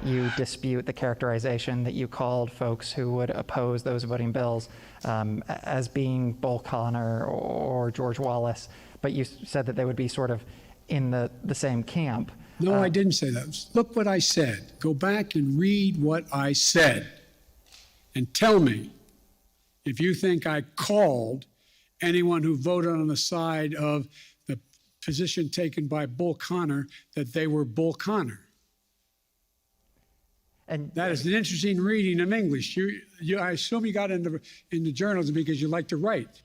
you dispute the characterization that you called folks who would oppose those voting bills as being Bull Connor or George Wallace, but you said that they would be sort of in the same camp. No, I didn't say that. Look what I said. Go back and read what I said and tell me if you think I called anyone who voted on the side of the position taken by Bull Connor that they were Bull Connor. And that is an interesting reading of English. I assume you got into journalism because you like to write.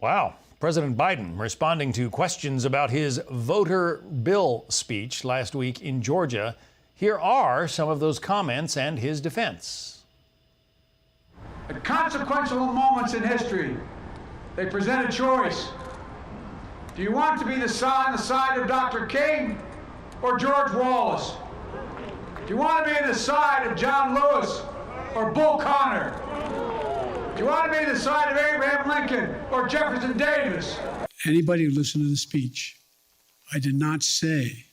Wow. President Biden responding to questions about his voter bill speech last week in Georgia. Here are some of those comments and his defense. At consequential moments in history, they present a choice. Do you want to be on the side of Dr. King or George Wallace? Do you want to be on the side of John Lewis or Bull Connor? Do you want to be on the side of Abraham Lincoln or Jefferson Davis? Anybody who listened to the speech, I did not say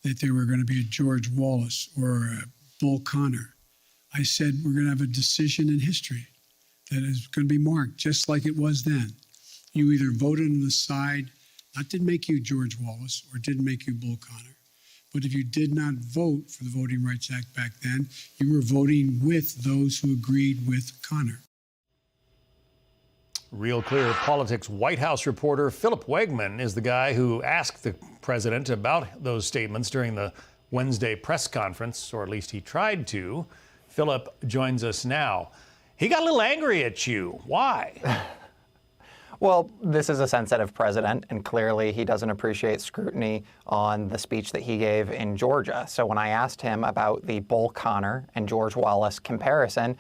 that there were going to be a George Wallace or a Bull Connor. I said we're going to have a decision in history that is going to be marked just like it was then. You either voted on the side, that didn't make you George Wallace or didn't make you Bull Connor. But if you did not vote for the Voting Rights Act back then, you were voting with those who agreed with Connor. Real Clear Politics White House reporter Philip Wegmann is the guy who asked the president about those statements during the Wednesday press conference, or at least he tried to. Philip joins us now. He got a little angry at you. Why? Well, this is a sensitive president, and clearly he doesn't appreciate scrutiny on the speech that he gave in Georgia. So when I asked him about the Bull Connor and George Wallace comparison,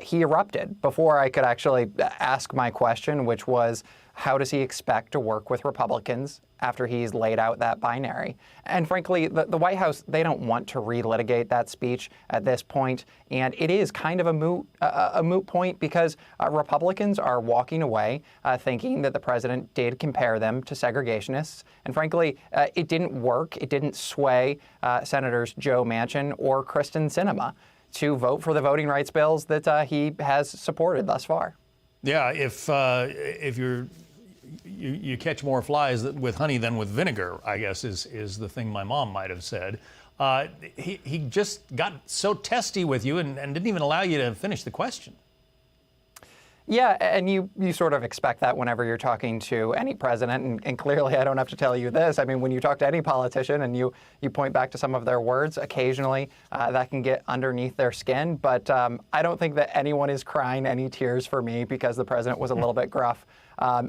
he erupted before I could actually ask my question, which was, how does he expect to work with Republicans after he's laid out that binary? And frankly, the White House, they don't want to relitigate that speech at this point. And it is kind of a moot point because Republicans are walking away thinking that the president did compare them to segregationists. And frankly, it didn't work. It didn't sway Senators Joe Manchin or Kristen Sinema to vote for the voting rights bills that he has supported thus far. Yeah, if you catch more flies with honey than with vinegar, I guess is the thing my mom might have said. He just got so testy with you and didn't even allow you to finish the question. Yeah, and you sort of expect that whenever you're talking to any president, and clearly I don't have to tell you this. I mean, when you talk to any politician and you point back to some of their words, occasionally that can get underneath their skin. But I don't think that anyone is crying any tears for me because the president was a little bit gruff.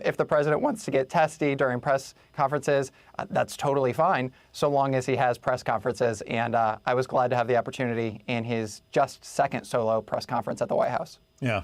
If the president wants to get testy during press conferences, that's totally fine, so long as he has press conferences. And I was glad to have the opportunity in his just second solo press conference at the White House. Yeah.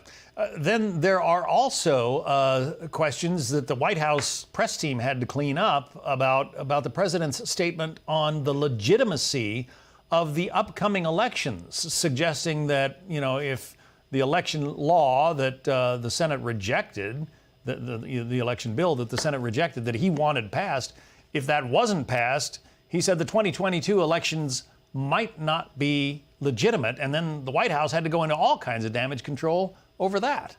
Then there are also questions that the White House press team had to clean up about the president's statement on the legitimacy of the upcoming elections, suggesting that, if the election law that the Senate rejected, the election bill that the Senate rejected, that he wanted passed, if that wasn't passed, he said the 2022 elections might not be legitimate. And then the White House had to go into all kinds of damage control over that.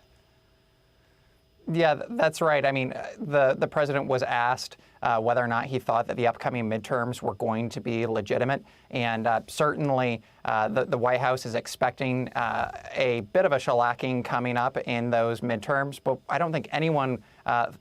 Yeah, that's right. I mean, the president was asked whether or not he thought that the upcoming midterms were going to be legitimate. And certainly the White House is expecting a bit of a shellacking coming up in those midterms. But I don't think anyone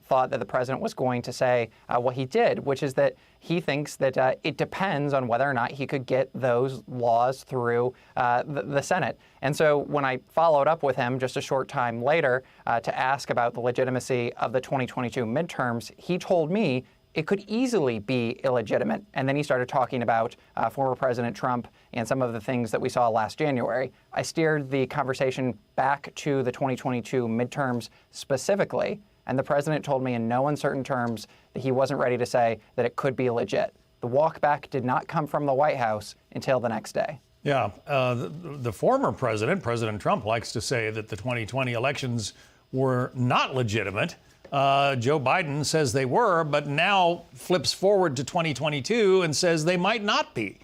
thought that the president was going to say what he did, which is that he thinks that it depends on whether or not he could get those laws through the Senate. And so when I followed up with him just a short time later to ask about the legitimacy of the 2022 midterms, he told me it could easily be illegitimate. And then he started talking about former President Trump and some of the things that we saw last January. I steered the conversation back to the 2022 midterms specifically. And the president told me in no uncertain terms that he wasn't ready to say that it could be legit. The walk back did not come from the White House until the next day. Yeah, the former president, President Trump, likes to say that the 2020 elections were not legitimate. Joe Biden says they were, but now flips forward to 2022 and says they might not be.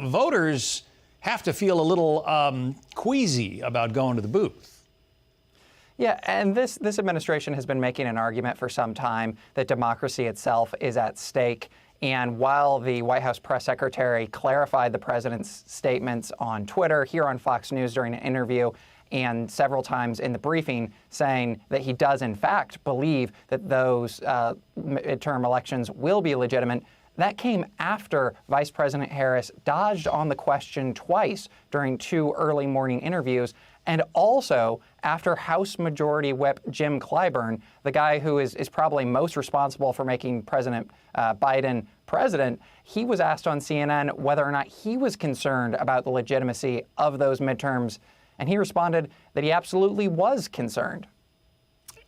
voters have to feel a little queasy about going to the booth. Yeah, and this administration has been making an argument for some time that democracy itself is at stake. And while the White House press secretary clarified the president's statements on Twitter, here on Fox News during an interview, and several times in the briefing saying that he does in fact believe that those midterm elections will be legitimate, that came after Vice President Harris dodged on the question twice during 2 early morning interviews, and also after House Majority Whip Jim Clyburn, the guy who is probably most responsible for making President Biden president, he was asked on CNN whether or not he was concerned about the legitimacy of those midterms, and he responded that he absolutely was concerned.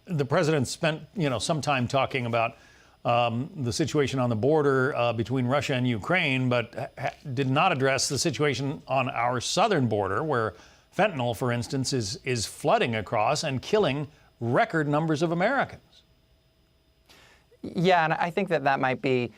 The president spent, some time talking about the situation on the border between Russia and Ukraine, but did not address the situation on our southern border, where fentanyl, for instance, is flooding across and killing record numbers of Americans. Yeah, and I think that might be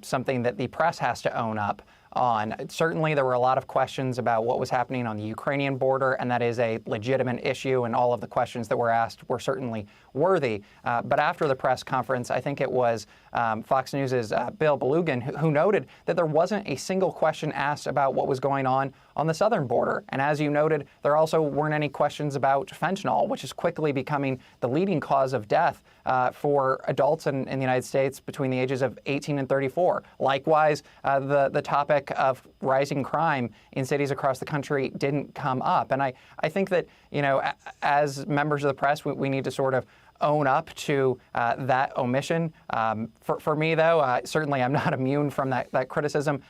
something that the press has to own up on. Certainly, there were a lot of questions about what was happening on the Ukrainian border, and that is a legitimate issue, and all of the questions that were asked were certainly worthy. But after the press conference, I think it was Fox News' Bill Belugan who noted that there wasn't a single question asked about what was going on the southern border. And as you noted, there also weren't any questions about fentanyl, which is quickly becoming the leading cause of death for adults in the United States between the ages of 18 and 34. Likewise, the topic of rising crime in cities across the country didn't come up. And I think that, as members of the press, we need to sort of own up to that omission. For me, though, certainly I'm not immune from that criticism.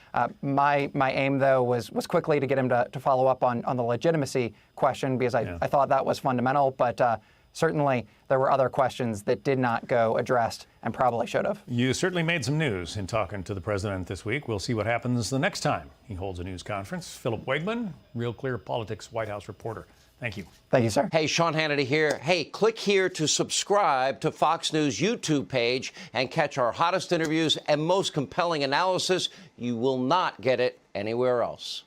My aim, though, was quickly to get him to follow up on the legitimacy question, because I thought that was fundamental. But certainly there were other questions that did not go addressed and probably should have. You certainly made some news in talking to the president this week. We'll see what happens the next time he holds a news conference. Philip Wegmann, RealClearPolitics White House reporter. Thank you. Thank you, sir. Hey, Sean Hannity here. Hey, click here to subscribe to Fox News YouTube page and catch our hottest interviews and most compelling analysis. You will not get it anywhere else.